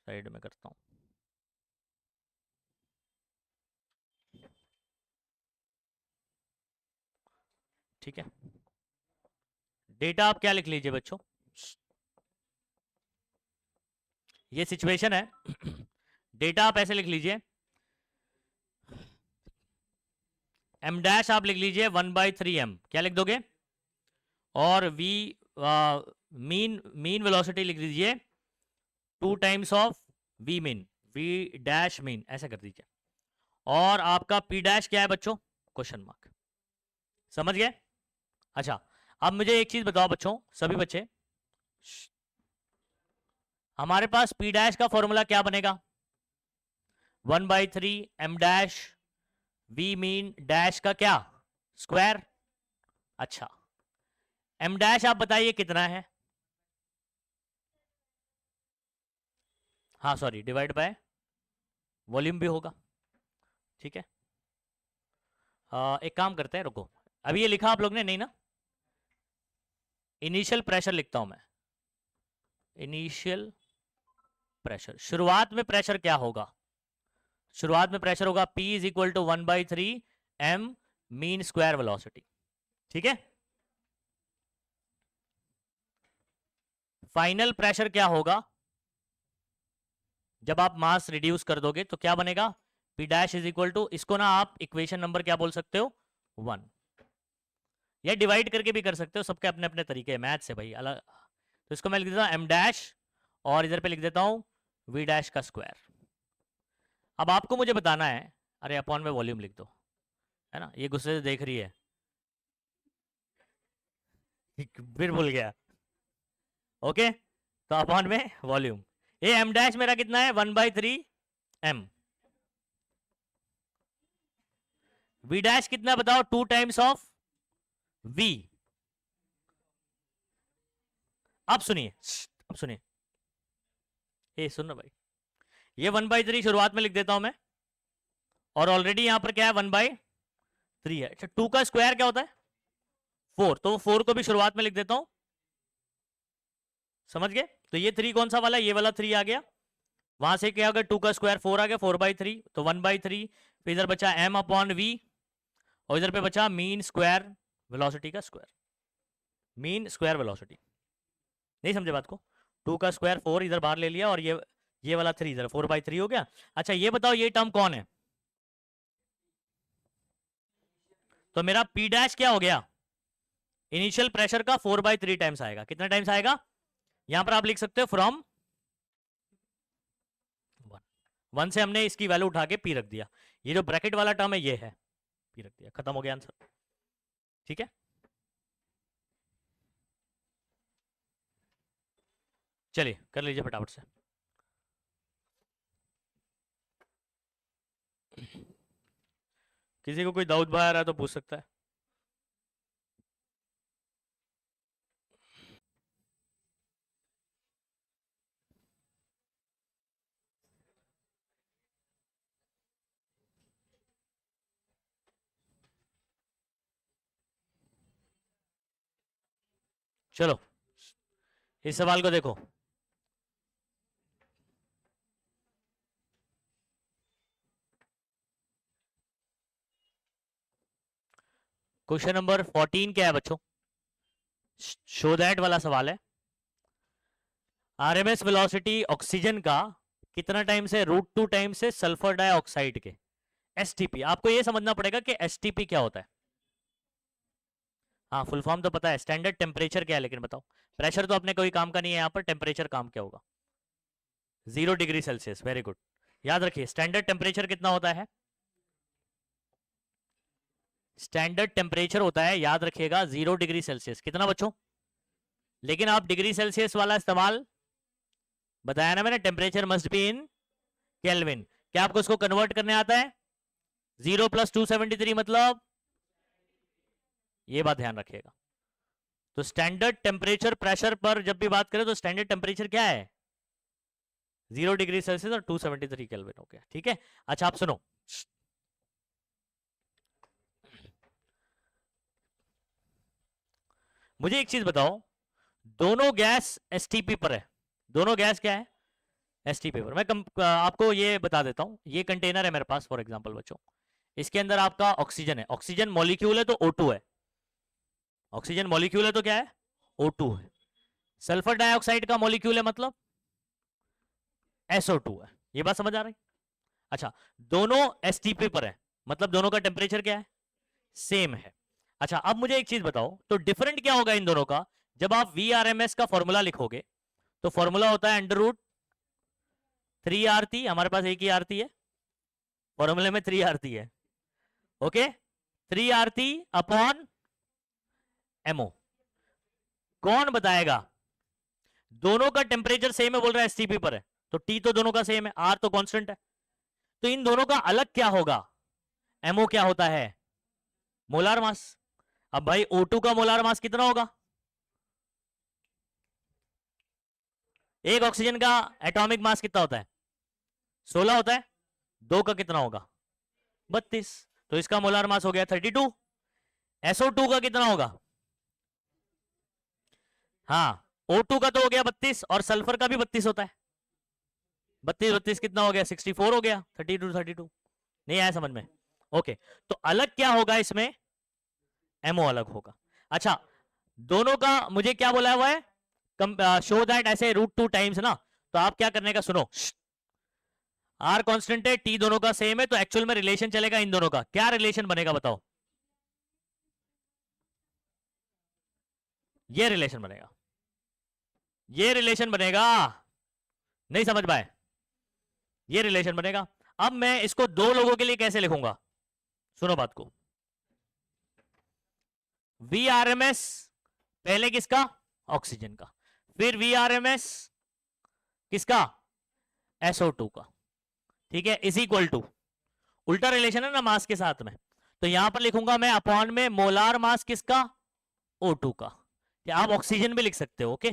A: साइड में करता हूं। ठीक है, डेटा आप क्या लिख लीजिए बच्चों, ये सिचुएशन है। डेटा आप ऐसे लिख लीजिए, एम डैश आप लिख लीजिए 1/3 एम, क्या लिख दोगे? और वी मीन मीन वेलोसिटी लिख लीजिए 2 times of V mean, V dash mean, ऐसा कर दीजिए। और आपका पी डैश क्या है बच्चों? Question mark. समझ गए? अच्छा, अब मुझे एक चीज बताओ बच्चों, सभी बच्चे, हमारे पास पी डैश का फॉर्मूला क्या बनेगा? 1/3 M dash V mean dash का क्या? स्क्वायर। अच्छा, एम डैश आप बताइए कितना है? हाँ सॉरी, डिवाइड बाय वॉल्यूम भी होगा। ठीक है, एक काम करते हैं, रुको, अभी ये लिखा आप लोग ने नहीं ना? इनिशियल प्रेशर लिखता हूं मैं, इनिशियल प्रेशर, शुरुआत में प्रेशर क्या होगा? शुरुआत में प्रेशर होगा P is equal to 1/3 M mean square velocity. ठीक है, फाइनल प्रेशर क्या होगा जब आप मास रिड्यूस कर दोगे? तो क्या बनेगा? P dash is equal to, इसको ना आप इक्वेशन नंबर क्या बोल सकते हो? 1, या डिवाइड करके भी कर सकते हो, सबके अपने अपने तरीके हैं, मैथ से भाई अलग। तो इसको मैं लिख देता हूं एम डैश, और इधर पे लिख देता हूं वी डैश का स्क्वायर। अब आपको मुझे बताना है, अरे अपॉन में वॉल्यूम लिख दो, है ना, ये गुस्से से देख रही है। फिर भूल गया। ओके, तो अपॉन में वॉल्यूम, ये एम डैश मेरा कितना है? 1/3 एम। वी डैश कितना बताओ? 2 टाइम्स ऑफ वी। अब सुनिए, अब सुनिए, ये सुनो भाई, ये 1/3 शुरुआत में लिख देता हूं मैं, और ऑलरेडी यहां पर क्या है? 1/3 3 है। अच्छा 2 का स्क्वायर क्या होता है 4, तो 4 को भी शुरुआत में लिख देता हूं, समझ गए। तो ये 3 कौन सा वाला, ये वाला 3 आ गया। वहां से क्या होगा 2 का स्क्वायर 4 आ गया, 4/3 तो 1/3। फिर इधर बचा m/v और इधर पे बचा मीन स्क्वायर वेलोसिटी का स्क्वायर, मीन स्क्वायर वेलोसिटी। नहीं समझे बात को। 2 का स्क्वायर 4 इधर बाहर ले लिया और ये वाला 3 इधर 4/3 हो गया। अच्छा ये बताओ ये टर्म कौन है, तो मेरा P डैश क्या हो गया, इनिशियल प्रेशर का 4/3 टाइम्स आएगा। कितना टाइम्स आएगा, यहां पर आप लिख सकते हो फ्रॉम 1 से हमने इसकी वैल्यू उठा के P रख दिया। ये जो ब्रैकेट वाला टर्म है ये है P रख दिया, खत्म हो गया आंसर। ठीक है चलिए कर लीजिए फटाफट से। किसी को कोई डाउट आ रहा है तो पूछ सकता है। चलो इस सवाल को देखो, क्वेश्चन नंबर 14 क्या है बच्चों, शो दैट वाला सवाल है। आरएमएस वेलोसिटी ऑक्सीजन का कितना टाइम से, √2 टाइम से सल्फर डाइऑक्साइड के एसटीपी। आपको ये समझना पड़ेगा कि एसटीपी क्या होता है। हाँ फुल फॉर्म तो पता है, स्टैंडर्ड टेम्परेचर क्या है, लेकिन बताओ प्रेशर तो अपने कोई काम का नहीं है, यहाँ पर टेम्परेचर काम क्या होगा, 0 डिग्री सेल्सियस। वेरी गुड, याद रखिए स्टैंडर्ड टेम्परेचर कितना होता है, स्टैंडर्ड टेम्परेचर होता है याद रखिएगा 0 डिग्री सेल्सियस। कितना बच्चों, लेकिन आप डिग्री सेल्सियस वाला इस्तेमाल बताया ना मैंने, temperature must be in kelvin. क्या आपको इसको कन्वर्ट करने आता है, 0 + 273 मतलब, ये बात ध्यान रखिएगा। तो स्टैंडर्ड टेम्परेचर प्रेशर पर जब भी बात करें तो स्टैंडर्ड टेम्परेचर क्या है, 0 डिग्री सेल्सियस और 273 केल्विन हो गया। ठीक है अच्छा आप सुनो, मुझे एक चीज बताओ, दोनों गैस एसटीपी पर है, दोनों गैस क्या है एसटीपी पर। मैं आपको ये बता देता हूं, ये कंटेनर है मेरे पास फॉर एग्जांपल बच्चों, इसके अंदर आपका ऑक्सीजन है, ऑक्सीजन मॉलिक्यूल है तो O2 है, ऑक्सीजन मॉलिक्यूल है तो क्या है O2 है। सल्फर डाइऑक्साइड का मॉलिक्यूल है मतलब SO2 है। ये बात समझ आ रही, अच्छा दोनों एसटीपी पर है मतलब दोनों का टेम्परेचर क्या है सेम है। अच्छा अब मुझे एक चीज बताओ, तो डिफरेंट क्या होगा इन दोनों का, जब आप VRMS का फॉर्मूला लिखोगे तो फॉर्मूला होता है √3RT, हमारे पास एक ही आरती है, फॉर्मूले में 3RT है, ओके 3RT अपॉन MO। कौन बताएगा, दोनों का टेम्परेचर सेम है बोल रहा है एसटीपी पर है, तो T तो दोनों का सेम है, R तो कांस्टेंट है, तो इन दोनों का अलग क्या होगा, MO क्या होता है मोलार मास। अब भाई O2 का मोलार मास कितना होगा, एक ऑक्सीजन का एटॉमिक मास कितना होता है 16 होता है, 2 का कितना होगा 32, तो इसका मोलार मास हो गया 32। SO2 का कितना होगा, हाँ O2 का तो हो गया 32 और सल्फर का भी 32 होता है, 32 कितना हो गया 64 हो गया, 32 नहीं आया समझ में, ओके। तो अलग क्या होगा इसमें, एमओ अलग होगा। अच्छा दोनों का मुझे क्या बोला हुआ है, शो दैट ऐसे √2 टाइम्स ना, तो आप क्या करने का सुनो, आर कांस्टेंट है टी दोनों का सेम है, तो एक्चुअल में रिलेशन चलेगा इन दोनों का, क्या रिलेशन बनेगा बताओ, ये रिलेशन बनेगा, ये रिलेशन बनेगा, नहीं समझ पाए, ये रिलेशन बनेगा। अब मैं इसको दो लोगों के लिए कैसे लिखूंगा, सुनो बात को, VRMS पहले किसका ऑक्सीजन का, फिर VRMS किसका SO2 का, ठीक है इज इक्वल टू, उल्टा रिलेशन है ना मास के साथ में, तो यहां पर लिखूंगा मैं अपॉन में मोलार मास किसका O2 का, या आप ऑक्सीजन भी लिख सकते हो ओके,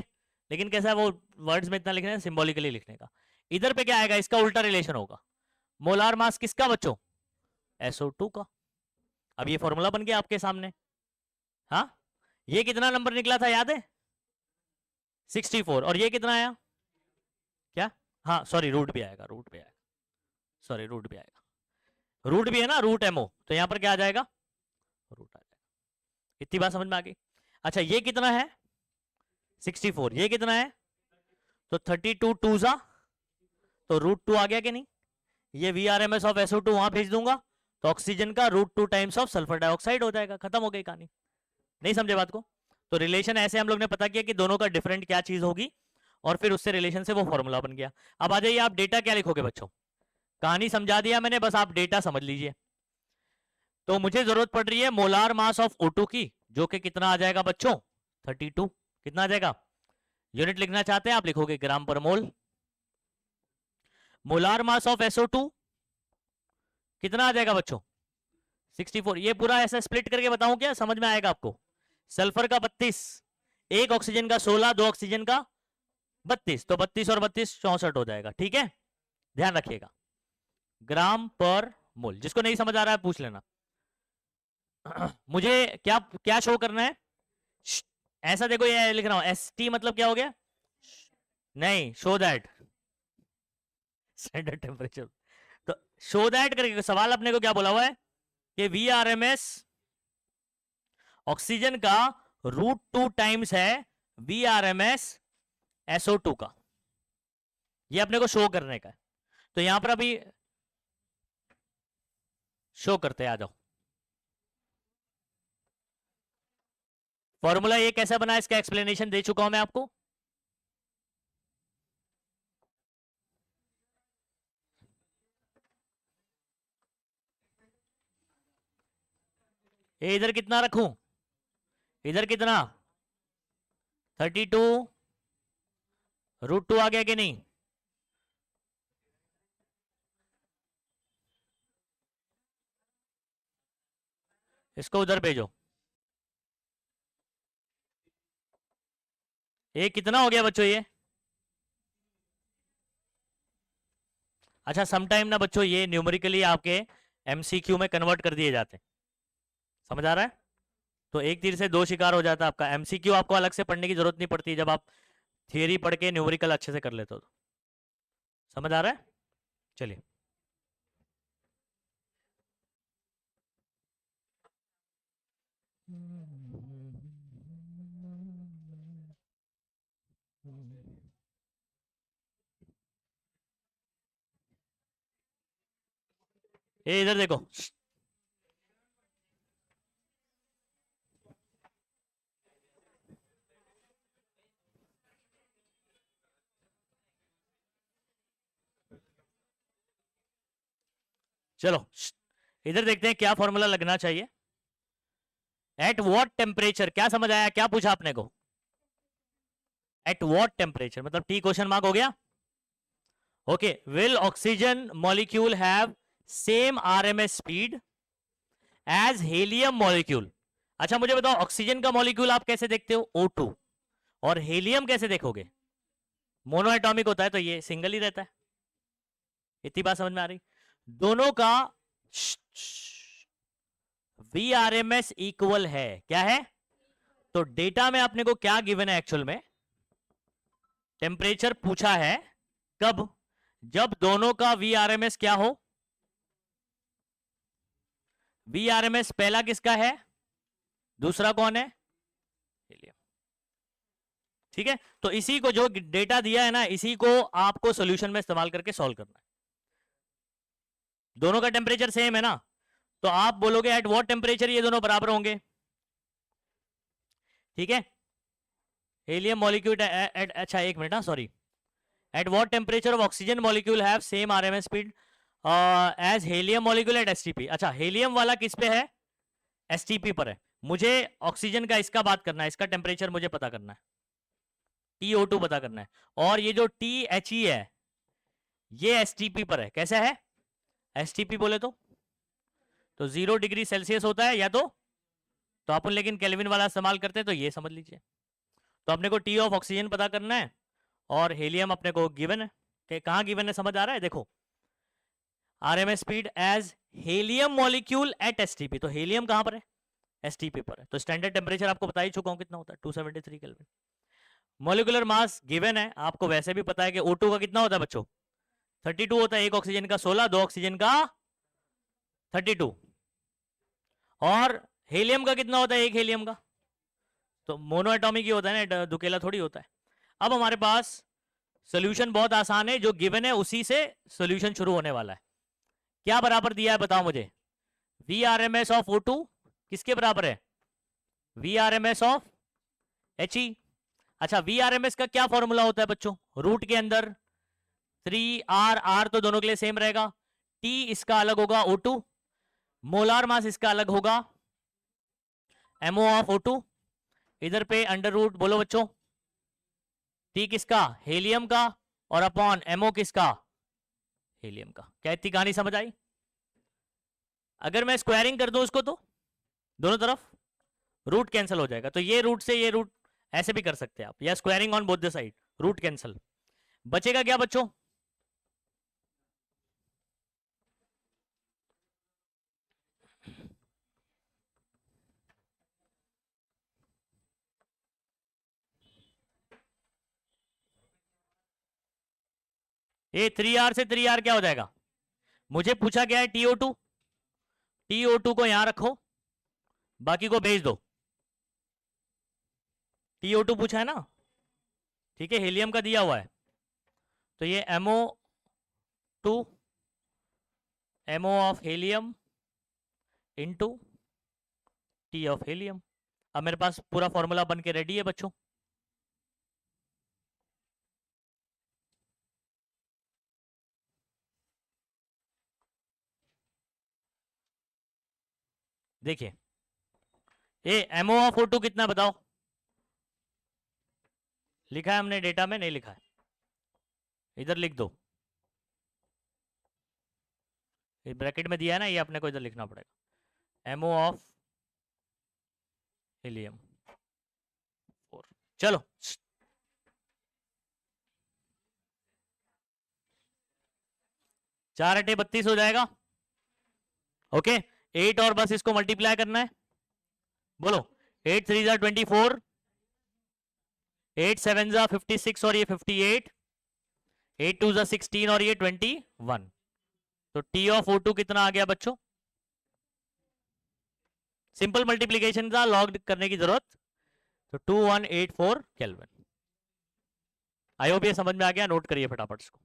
A: लेकिन कैसा है वो वर्ड्स में इतना लिखना है सिंबॉलिकली लिखने का। इधर पे क्या आएगा, इसका उल्टा रिलेशन होगा, मोलार मास किसका बच्चों SO2 का, अब ये फॉर्मूला बन गया आपके सामने। हाँ, ये कितना नंबर निकला था याद है? 64। और ये कितना आया? क्या? हाँ सॉरी, रूट भी आएगा, रूट भी आएगा, सॉरी रूट भी आएगा, रूट भी है ना, रूट एमओ, तो यहां पर क्या आ जाएगा? रूट आ जाएगा। इतनी बात समझ में आ गई? अच्छा ये कितना है? 64। ये कितना है? तो 32 टू सा, तो √2 आ गया कि नहीं? ये VRMS ऑफ SO2 वहां भेज दूंगा, तो ऑक्सीजन का √2 टाइम्स ऑफ सल्फर डाइऑक्साइड हो जाएगा, खत्म हो गई कहानी। नहीं समझे बात को? तो रिलेशन ऐसे हम लोग ने पता किया कि दोनों का डिफरेंट क्या चीज होगी, और फिर उससे रिलेशन से वो फॉर्मूला बन गया। अब आ जाइए, आप डेटा क्या लिखोगे बच्चों? कहानी समझा दिया मैंने, बस आप डेटा समझ लीजिए। तो मुझे जरूरत पड़ रही है मोलार मास ऑफ O2 की, जो कि कितना आ जाएगा बच्चों? 32। कितना आ जाएगा? यूनिट लिखना चाहते हैं आप, लिखोगे ग्राम पर मोल। मोलार मास ऑफ SO2 कितना आ जाएगा बच्चों? 64। ये पूरा ऐसा स्प्लिट करके बताऊं क्या, समझ में आएगा आपको? सल्फर का 32, एक ऑक्सीजन का 16, दो ऑक्सीजन का 32, तो 32 और 32 64 हो जाएगा। ठीक है, ध्यान रखिएगा, ग्राम पर मोल। जिसको नहीं समझ आ रहा है पूछ लेना। मुझे क्या क्या शो करना है? ऐसा देखो, ये लिख रहा हूं ST, मतलब क्या हो गया? नहीं, शो दैट स्टैंडर्ड टेम्परेचर। तो शो दैट करके सवाल अपने को क्या बोला हुआ है कि VRMS ऑक्सीजन का √2 टाइम्स है VRMS SO2 का, ये अपने को शो करने का है। तो यहां पर अभी शो करते हैं, आ जाओ। फॉर्मूला ये कैसा बना, इसका एक्सप्लेनेशन दे चुका हूं मैं आपको। ये इधर कितना रखूं? इधर कितना? 32 √2 आ गया कि नहीं? इसको उधर भेजो। ये कितना हो गया बच्चों ये? अच्छा समटाइम ना बच्चों, ये न्यूमेरिकली आपके MCQ में कन्वर्ट कर दिए जाते हैं, समझ आ रहा है? तो एक तीर से दो शिकार हो जाता है आपका। MCQ आपको अलग से पढ़ने की जरूरत नहीं पड़ती जब आप थियरी पढ़ के न्यूमेरिकल अच्छे से कर लेते हो तो। समझ आ रहा है? चलिए, ये इधर देखो, चलो इधर देखते हैं क्या फॉर्मूला लगना चाहिए। एट व्हाट टेम्परेचर, क्या समझ आया, क्या पूछा आपने को? एट व्हाट टेम्परेचर मतलब T क्वेश्चन मार्क हो गया। Okay, will oxygen molecule have same RMS speed as helium molecule? अच्छा मुझे बताओ, ऑक्सीजन का मॉलिक्यूल आप कैसे देखते हो? O2। और हीलियम कैसे देखोगे? मोनो एटॉमिक होता है, तो ये सिंगल ही रहता है। इतनी बात समझ में आ रही? दोनों का VRMS इक्वल है, क्या है? तो डेटा में अपने को क्या गिवन है एक्चुअल में? टेम्परेचर पूछा है, कब? जब दोनों का VRMS क्या हो? VRMS पहला किसका है, दूसरा कौन है? हीलियम। ठीक है, तो इसी को जो डेटा दिया है ना, इसी को आपको सॉल्यूशन में इस्तेमाल करके सॉल्व करना है। दोनों का टेम्परेचर सेम है ना, तो आप बोलोगे एट व्हाट टेम्परेचर ये दोनों बराबर होंगे। ठीक है, हीलियम मॉलिक्यूल अच्छा एक minute, sorry, at what temperature of oxygen molecule have same RMS speed as helium molecule at STP। अच्छा हीलियम वाला किस पे है? STP पर है। मुझे ऑक्सीजन का इसका बात करना है, इसका टेम्परेचर मुझे पता करना है, TO2 पता करना है। और ये जो THE है ये STP पर है, कैसा है? STP बोले तो 0 डिग्री सेल्सियस होता है या तो अपन लेकिन केल्विन वाला इस्तेमाल करते हैं, तो ये समझ लीजिए। तो अपने को T ऑफ ऑक्सीजन पता करना है, और हीलियम अपने को गिवन है कि कहाँ गिवन है, समझ आ रहा है? देखो RMS speed as helium molecule at STP. तो हेलियम कहां पर है? एसटीपी पर है। तो स्टैंडर्ड टेम्परेचर आपको बता ही चुका हूं कितना होता है, 273 केल्विन। मॉलिक्यूलर मास गिवन है, आपको वैसे भी पता है कि O2 का कितना होता है बच्चों? 32 होता है। एक ऑक्सीजन का 16, दो ऑक्सीजन का 32। और हेलियम का कितना होता है? एक हेलियम का तो मोनो एटॉमिक ही होता है ना, दुकेला थोड़ी होता है। अब हमारे पास सोल्यूशन बहुत आसान है, जो गिवन है उसी से सोल्यूशन शुरू होने वाला है। क्या बराबर दिया है बताओ मुझे? V R M S of O2 किसके बराबर है? V R M S of He। अच्छा, वी आर एम एस का क्या फॉर्मूला होता है बच्चों? रूट के अंदर 3R, तो दोनों के लिए सेम रहेगा। T इसका अलग होगा O2, मोलार मास इसका अलग होगा MO ऑफ O2। इधर पे अंडर रूट बोलो बच्चों, T किसका? हेलियम का, और अपॉन MO किसका? हेलियम का। क्या इतनी कहानी समझ आई? अगर मैं स्क्वायरिंग कर दूं उसको तो दोनों तरफ रूट कैंसिल हो जाएगा। तो ये रूट से ये रूट ऐसे भी कर सकते हैं आप, या squaring on both the side, root cancel. बचेगा क्या बच्चों? ये 3R से 3R क्या हो जाएगा? मुझे पूछा गया है TO2, TO2 को यहां रखो, बाकी को भेज दो। TO2 पूछा है ना, ठीक है, हेलियम का दिया हुआ है। तो ये MO2, MO of helium into T of helium. अब मेरे पास पूरा फॉर्मूला बन के रेडी है बच्चों। देखिए, ये MO ऑफ O2 कितना बताओ? लिखा है हमने डेटा में? नहीं लिखा है, इधर लिख दो। ये ब्रैकेट में दिया है ना, ये अपने को इधर लिखना पड़ेगा। MO of helium 4। चलो, 4 × 32 हो जाएगा। ओके, 8 और बस इसको मल्टीप्लाई करना है। बोलो, 8 3 ज़ा 24, 8 7 ज़ा 56 और ये 58, 8 2 ज़ा 16 और ये 21। तो T ऑफ O2 कितना आ गया बच्चों? सिंपल मल्टीप्लीकेशन था, लॉग करने की जरूरत। तो 2184 केल्विन। आई होप ये समझ में आ गया, नोट करिए फटाफट इसको।